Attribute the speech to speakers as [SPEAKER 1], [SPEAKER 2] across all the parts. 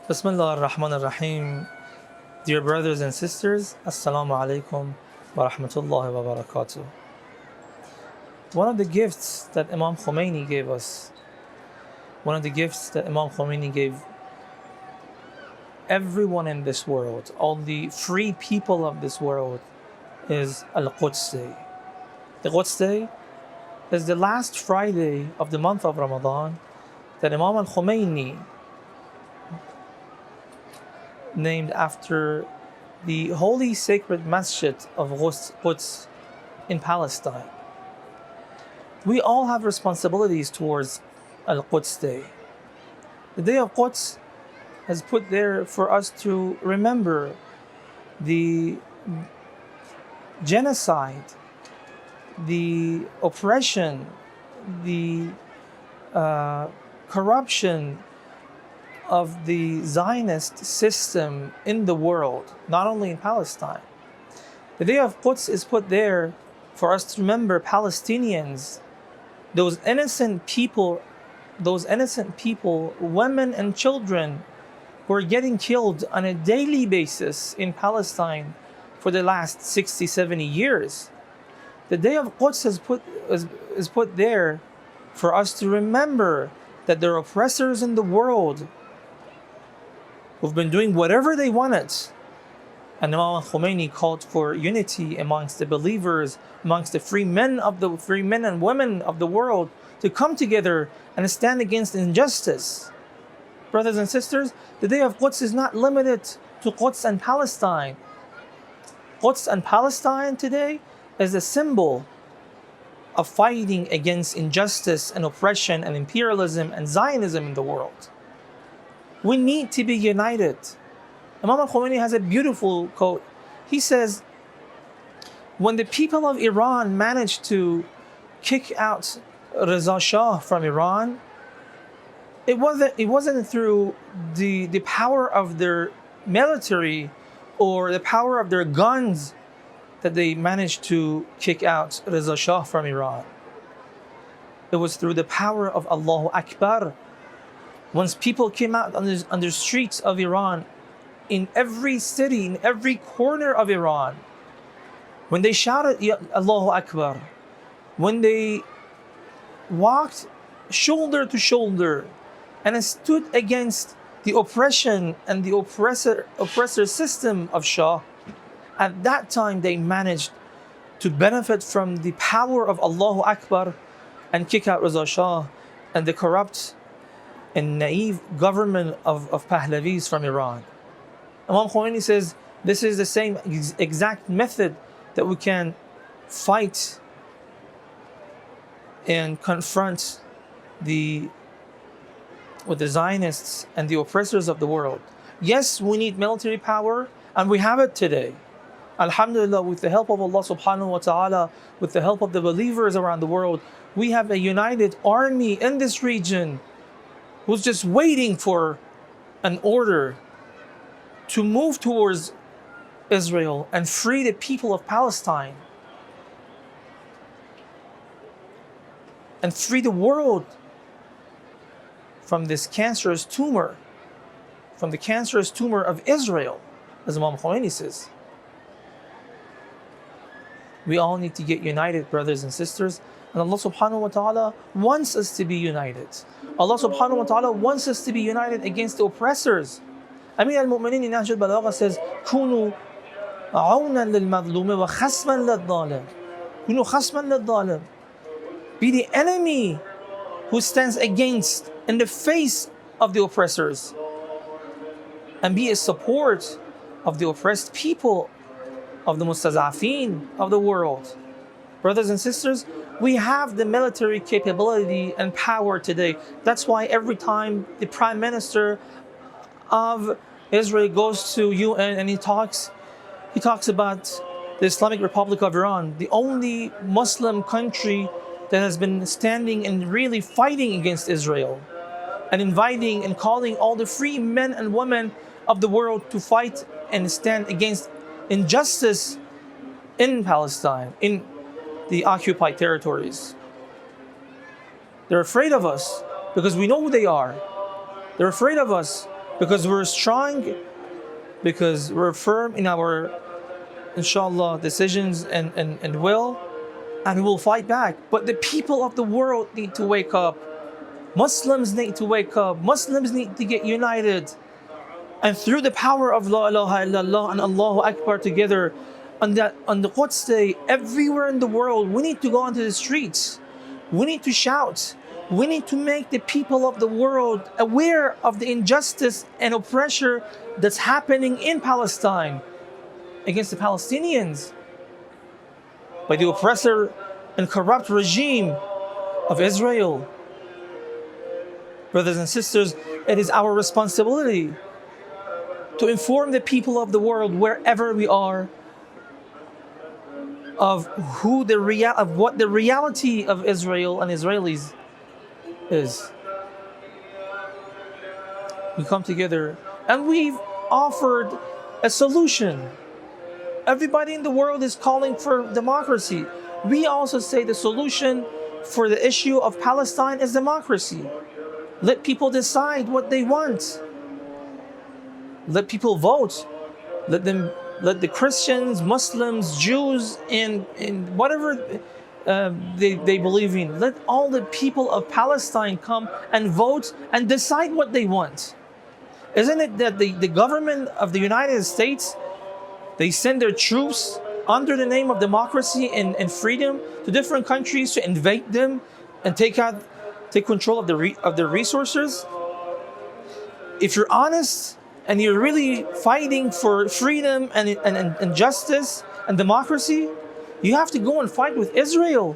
[SPEAKER 1] Bismillah ar-Rahman ar-Rahim. Dear brothers and sisters, Assalamu alaikum wa rahmatullahi wa barakatuh. One of the gifts that Imam Khomeini gave us, one of the gifts that Imam Khomeini gave everyone in this world, all the free people of this world, is Al-Quds Day. The Quds Day is the last Friday of the month of Ramadan that Imam al-Khomeini named after the holy sacred masjid of Quds in Palestine. We all have responsibilities towards Al-Quds Day. The day of Quds is put there for us to remember the genocide, the oppression, the corruption of the Zionist system in the world, not only in Palestine. The day of Quds is put there for us to remember Palestinians, those innocent people, women and children, who are getting killed on a daily basis in Palestine for the last 60, 70 years. The day of Quds is put there for us to remember that there are oppressors in the world who've been doing whatever they wanted. And Imam Khomeini called for unity amongst the believers, amongst the free men and women of the world, to come together and stand against injustice. Brothers and sisters, the day of Quds is not limited to Quds and Palestine. Quds and Palestine today is a symbol of fighting against injustice and oppression and imperialism and Zionism in the world. We need to be united. Imam al-Khomeini has a beautiful quote. He says, when the people of Iran managed to kick out Reza Shah from Iran, it wasn't through the power of their military or the power of their guns that they managed to kick out Reza Shah from Iran. It was through the power of Allahu Akbar. Once people came out on the streets of Iran, in every city, in every corner of Iran, when they shouted Allahu Akbar, when they walked shoulder to shoulder and stood against the oppression and the oppressor system of Shah, at that time they managed to benefit from the power of Allahu Akbar and kick out Reza Shah and the corrupt and naive government of Pahlavis from Iran. Imam Khomeini says this is the same exact method that we can fight and confront with the Zionists and the oppressors of the world. Yes, we need military power, and we have it today. Alhamdulillah, with the help of Allah subhanahu wa ta'ala, with the help of the believers around the world, we have a united army in this region who's just waiting for an order to move towards Israel and free the people of Palestine and free the world from this cancerous tumor, from the cancerous tumor of Israel, as Imam Khomeini says. We all need to get united, brothers and sisters, and Allah subhanahu wa ta'ala wants us to be united. Allah subhanahu wa ta'ala wants us to be united against the oppressors. Amir al-Mu'mineen in Nahj al-Balagha says, كُونُوا عَوْنًا لِلْمَظْلُومِ وَخَصْمًا لِلظَّالِمِ. كُونُوا خَصْمًا لِلظَّالِمِ. Be the enemy who stands against, in the face of the oppressors, and be a support of the oppressed people, of the mustazafin of the world. Brothers and sisters, we have the military capability and power today. That's why every time the Prime Minister of Israel goes to UN and he talks about the Islamic Republic of Iran, the only Muslim country that has been standing and really fighting against Israel, and inviting and calling all the free men and women of the world to fight and stand against injustice in Palestine, in the occupied territories. They're afraid of us because we know who they are. They're afraid of us because we're strong, because we're firm in our, inshallah, decisions and will, and we will fight back. But the people of the world need to wake up. Muslims need to wake up. Muslims need to get united. And through the power of La ilaha illallah and Allahu Akbar together, on the Quds Day, everywhere in the world, we need to go onto the streets. We need to shout. We need to make the people of the world aware of the injustice and oppression that's happening in Palestine against the Palestinians by the oppressor and corrupt regime of Israel. Brothers and sisters, it is our responsibility to inform the people of the world wherever we are of what the reality of Israel and Israelis is. We come together and we've offered a solution. Everybody in the world is calling for democracy. We also say the solution for the issue of Palestine is democracy. Let people decide what they want. Let people vote. Let the Christians, Muslims, Jews, and whatever they believe in. Let all the people of Palestine come and vote and decide what they want. Isn't it that the government of the United States, they send their troops under the name of democracy and freedom to different countries to invade them and take control of their resources? If you're honest and you're really fighting for freedom and justice and democracy, you have to go and fight with Israel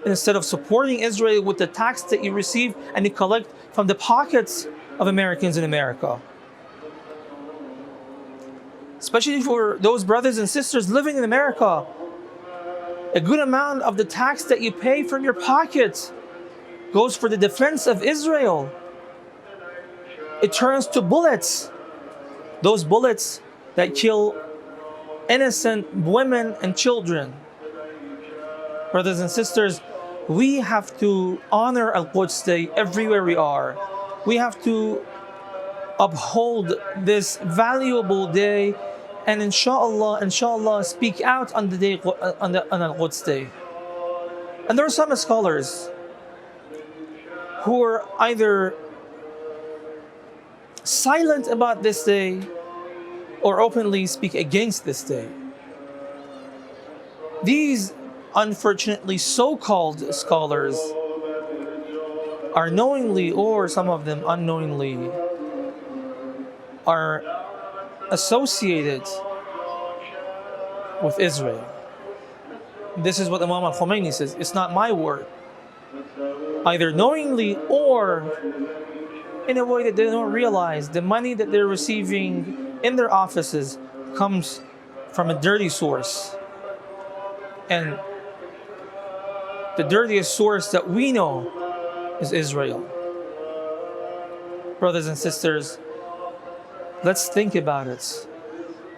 [SPEAKER 1] instead of supporting Israel with the tax that you receive and you collect from the pockets of Americans in America. Especially for those brothers and sisters living in America, a good amount of the tax that you pay from your pocket goes for the defense of Israel. It turns to bullets. Those bullets that kill innocent women and children. Brothers and sisters, we have to honor Al-Quds Day everywhere we are. We have to uphold this valuable day and inshallah speak out on the day on Al-Quds Day. And there are some scholars who are either silent about this day or openly speak against this day. These, unfortunately, so-called scholars are knowingly, or some of them unknowingly, are associated with Israel. This is what Imam al-Khomeini says. It's not my word. Either knowingly or in a way that they don't realize the money that they're receiving in their offices comes from a dirty source. And the dirtiest source that we know is Israel. Brothers and sisters, let's think about it.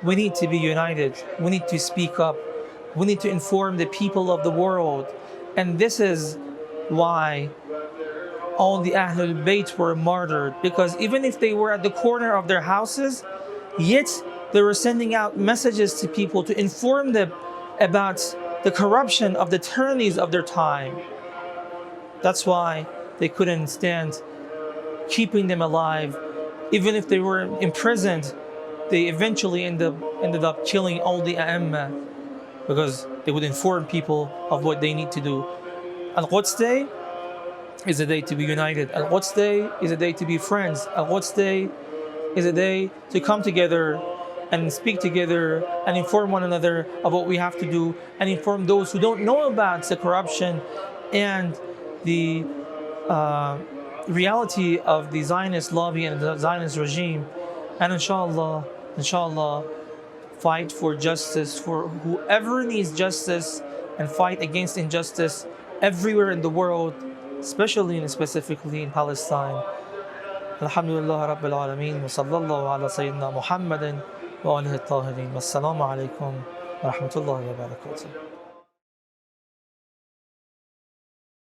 [SPEAKER 1] We need to be united. We need to speak up. We need to inform the people of the world. And this is why all the Ahlul Bayt were martyred, because even if they were at the corner of their houses, yet they were sending out messages to people to inform them about the corruption of the tyrannies of their time. That's why they couldn't stand keeping them alive. Even if they were imprisoned, they eventually ended up killing all the A'imma because they would inform people of what they need to do. Al-Quds Day is a day to be united. Al-Quds Day is a day to be friends. Al-Quds Day is a day to come together and speak together and inform one another of what we have to do and inform those who don't know about the corruption and the reality of the Zionist lobby and the Zionist regime. And inshallah, fight for justice for whoever needs justice and fight against injustice everywhere in the world, especially and specifically in Palestine. Alhamdulillah Rabbil Alameen wa sallallahu ala Sayyidina Muhammadin wa alihi at-tahirin. Wassalamu alaikum wa rahmatullahi wa barakatuh.